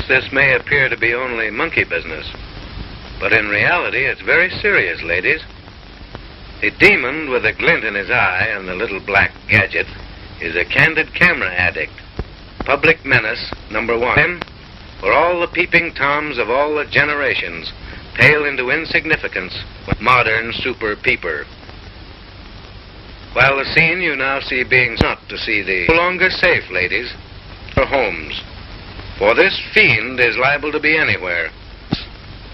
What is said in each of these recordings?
this may appear to be only monkey business, but in reality it's very serious, ladies. The demon with a glint in his eye and the little black gadget is a candid camera addict, public menace #1, where all the peeping toms of all the generations pale into insignificance with modern super peeper. While the scene you now see being not to see the no longer safe, ladies, for homes, for this fiend is liable to be anywhere,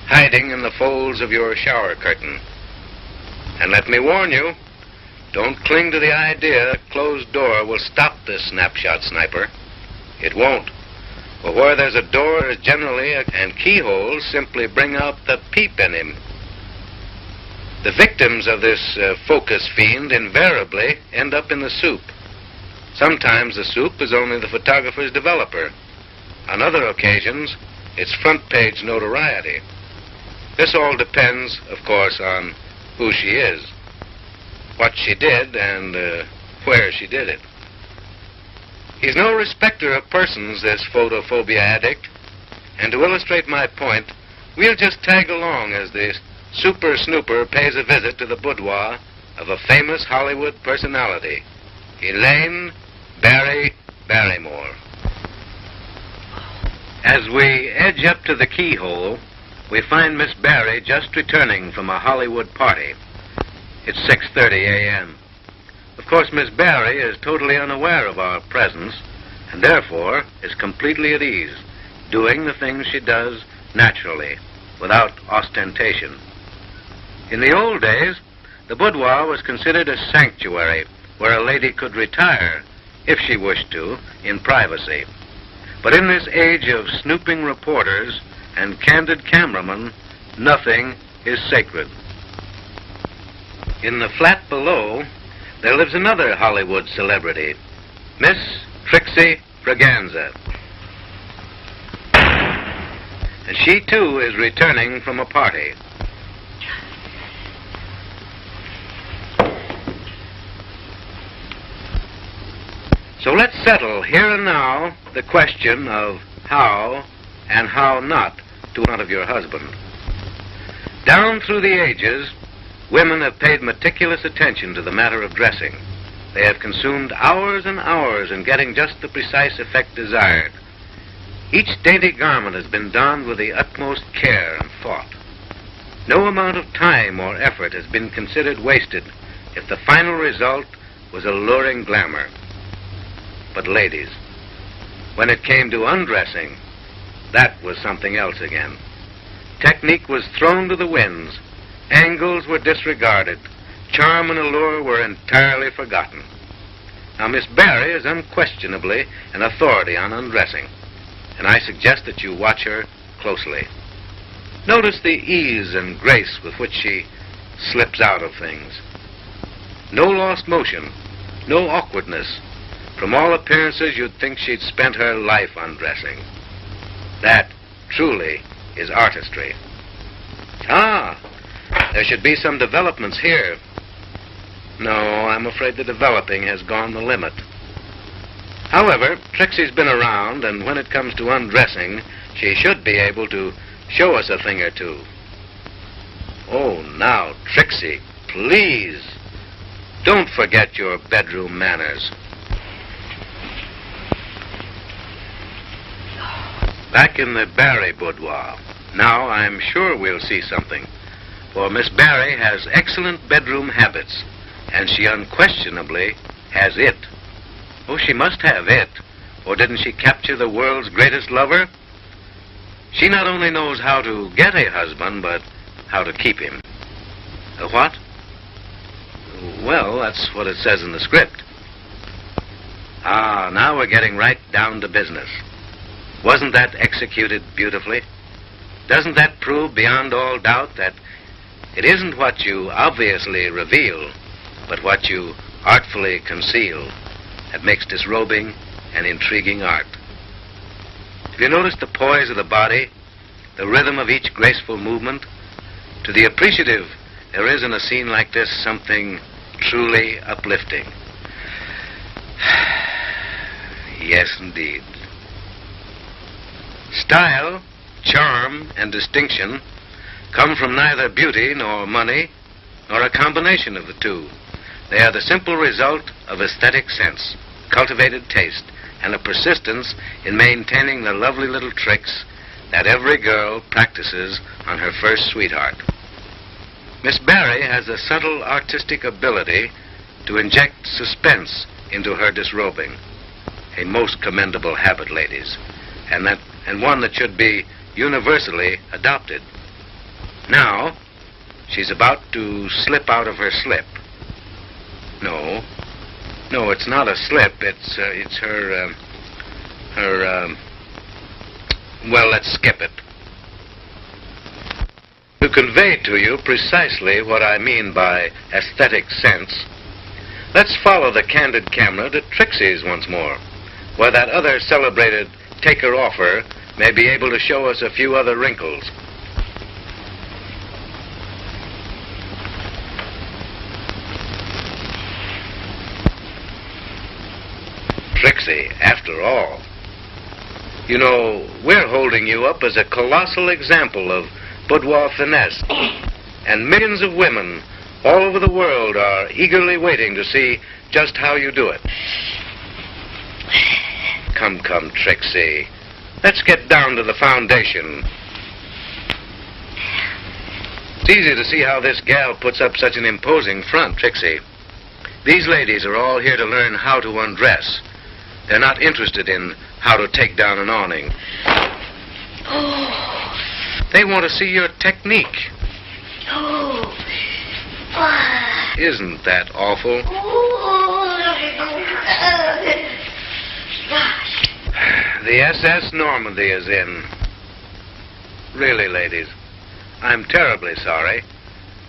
hiding in the folds of your shower curtain. And let me warn you, don't cling to the idea a closed door will stop this snapshot sniper. It won't. For where there's a door is generally and keyholes simply bring out the peep in him. The victims of this focus fiend invariably end up in the soup. Sometimes the soup is only the photographer's developer. On other occasions, it's front-page notoriety. This all depends, of course, on who she is, what she did, and where she did it. He's no respecter of persons, this photophobia addict. And to illustrate my point, we'll just tag along as the super snooper pays a visit to the boudoir of a famous Hollywood personality, Elaine Barrymore. As we edge up to the keyhole, we find Miss Barrie just returning from a Hollywood party. It's 6:30 a.m. Of course, Miss Barrie is totally unaware of our presence and therefore is completely at ease, doing the things she does naturally, without ostentation. In the old days, the boudoir was considered a sanctuary where a lady could retire, if she wished to, in privacy. But in this age of snooping reporters and candid cameramen, nothing is sacred. In the flat below, there lives another Hollywood celebrity, Miss Trixie Friganza. And she, too, is returning from a party. So let's settle here and now the question of how and how not to one of your husband. Down through the ages, women have paid meticulous attention to the matter of dressing. They have consumed hours and hours in getting just the precise effect desired. Each dainty garment has been donned with the utmost care and thought. No amount of time or effort has been considered wasted if the final result was alluring glamour. But ladies, when it came to undressing, that was something else again. Technique was thrown to the winds. Angles were disregarded. Charm and allure were entirely forgotten. Now, Miss Barrie is unquestionably an authority on undressing, and I suggest that you watch her closely. Notice the ease and grace with which she slips out of things. No lost motion, no awkwardness. From all appearances, you'd think she'd spent her life undressing. That, truly, is artistry. Ah, there should be some developments here. No, I'm afraid the developing has gone the limit. However, Trixie's been around, and when it comes to undressing, she should be able to show us a thing or two. Oh, now, Trixie, please, don't forget your bedroom manners. Back in the Barrie boudoir. Now I'm sure we'll see something, for Miss Barrie has excellent bedroom habits, and she unquestionably has it. Oh, she must have it, or didn't she capture the world's greatest lover? She not only knows how to get a husband, but how to keep him. A what? Well, that's what it says in the script. Ah, now we're getting right down to business. Wasn't that executed beautifully? Doesn't that prove beyond all doubt that it isn't what you obviously reveal, but what you artfully conceal that makes disrobing an intriguing art? Have you noticed the poise of the body, the rhythm of each graceful movement? To the appreciative, there is in a scene like this something truly uplifting. Yes, indeed. Style, charm, and distinction come from neither beauty nor money, nor a combination of the two. They are the simple result of aesthetic sense, cultivated taste, and a persistence in maintaining the lovely little tricks that every girl practices on her first sweetheart. Miss Barrie has a subtle artistic ability to inject suspense into her disrobing, a most commendable habit, ladies, and one that should be universally adopted. Now, she's about to slip out of her slip. No, it's not a slip. It's her, well, let's skip it. To convey to you precisely what I mean by aesthetic sense, let's follow the candid camera to Trixie's once more, where that other celebrated taker-offer may be able to show us a few other wrinkles. Trixie, after all. You know, we're holding you up as a colossal example of boudoir finesse, and millions of women all over the world are eagerly waiting to see just how you do it. Come, Trixie. Let's get down to the foundation. It's easy to see how this gal puts up such an imposing front, Trixie. These ladies are all here to learn how to undress. They're not interested in how to take down an awning. Oh. They want to see your technique. Oh. Isn't that awful? The SS Normandy is in. Really, ladies, I'm terribly sorry.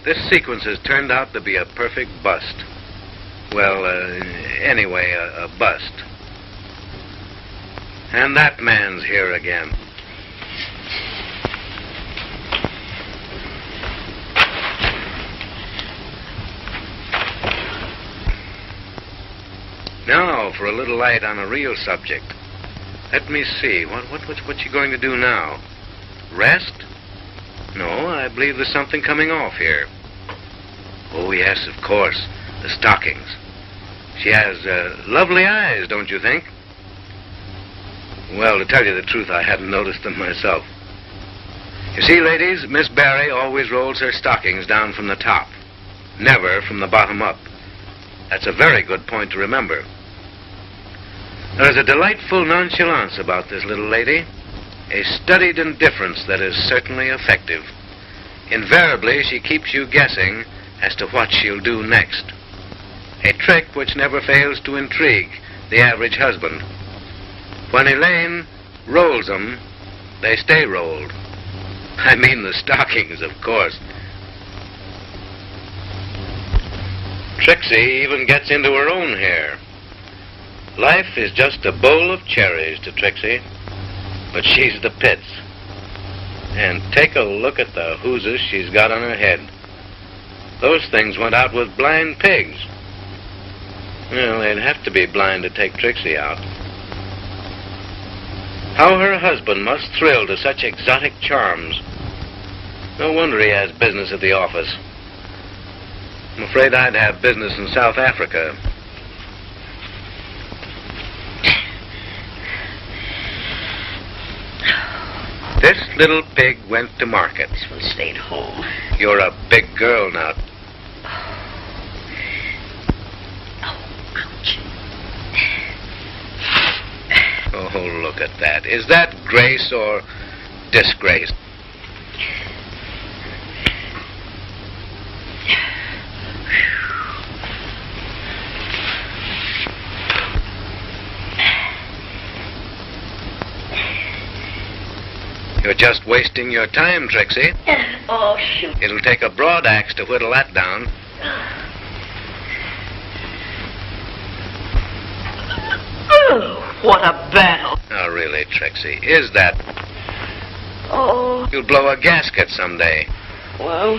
This sequence has turned out to be a perfect bust. Well, anyway, a bust. And that man's here again. Now for a little light on a real subject. Let me see. What you going to do now? Rest? No, I believe there's something coming off here. Oh, yes, of course. The stockings. She has lovely eyes, don't you think? Well, to tell you the truth, I hadn't noticed them myself. You see, ladies, Miss Barrie always rolls her stockings down from the top, never from the bottom up. That's a very good point to remember. There's a delightful nonchalance about this little lady, a studied indifference that is certainly effective. Invariably, she keeps you guessing as to what she'll do next. A trick which never fails to intrigue the average husband. When Elaine rolls them, they stay rolled. I mean the stockings, of course. Trixie even gets into her own hair. Life is just a bowl of cherries to Trixie, but she's the pits. And take a look at the hooses she's got on her head. Those things went out with blind pigs. Well, they'd have to be blind to take Trixie out. How her husband must thrill to such exotic charms. No wonder he has business at the office. I'm afraid I'd have business in South Africa. This little pig went to market. This one stayed home. You're a big girl now. Ouch. Oh, look at that. Is that grace or disgrace? You're just wasting your time, Trixie. Oh, shoot. It'll take a broad axe to whittle that down. Oh, what a battle. Oh, really, Trixie, is that... Oh. You'll blow a gasket someday. Well.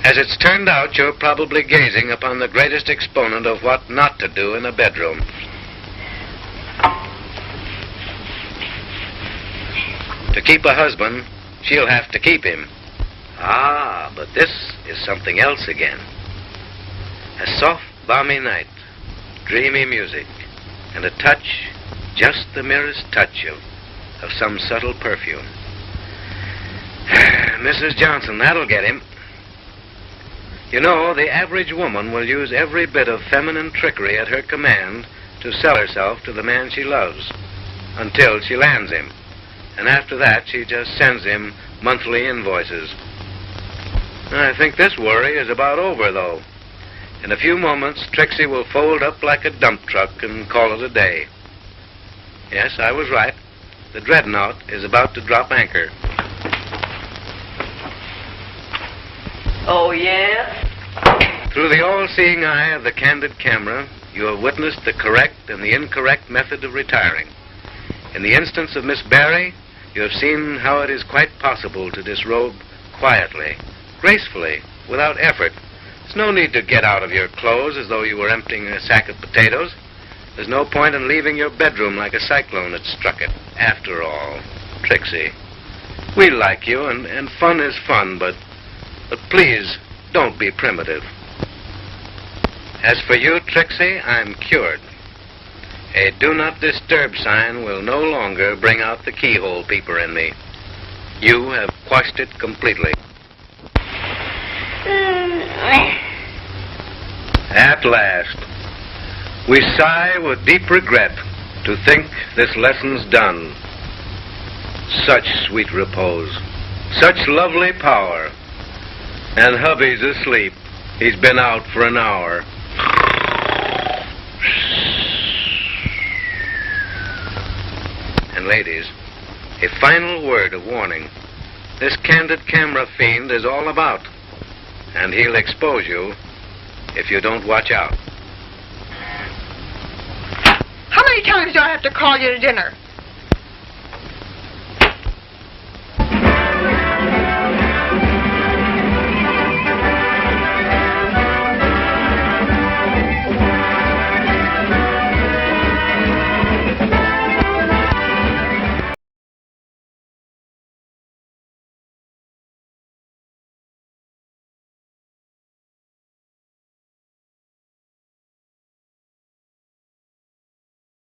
As it's turned out, you're probably gazing upon the greatest exponent of what not to do in a bedroom. To keep a husband, she'll have to keep him. Ah, but this is something else again. A soft, balmy night, dreamy music, and a touch, just the merest touch of some subtle perfume. Mrs. Johnson, that'll get him. You know, the average woman will use every bit of feminine trickery at her command to sell herself to the man she loves, until she lands him. And after that, she just sends him monthly invoices. I think this worry is about over, though. In a few moments, Trixie will fold up like a dump truck and call it a day. Yes, I was right. The dreadnought is about to drop anchor. Oh, yes? Through the all-seeing eye of the candid camera, you have witnessed the correct and the incorrect method of retiring. In the instance of Miss Barrie, you have seen how it is quite possible to disrobe quietly, gracefully, without effort. There's no need to get out of your clothes as though you were emptying a sack of potatoes. There's no point in leaving your bedroom like a cyclone had struck it. After all, Trixie, we like you, and fun is fun, but please, don't be primitive. As for you, Trixie, I'm cured. A do not disturb sign will no longer bring out the keyhole peeper in me. You have quashed it completely. At last, we sigh with deep regret to think this lesson's done. Such sweet repose, such lovely power. And hubby's asleep. He's been out for an hour. And ladies, a final word of warning. This candid camera fiend is all about, and he'll expose you if you don't watch out. How many times do I have to call you to dinner?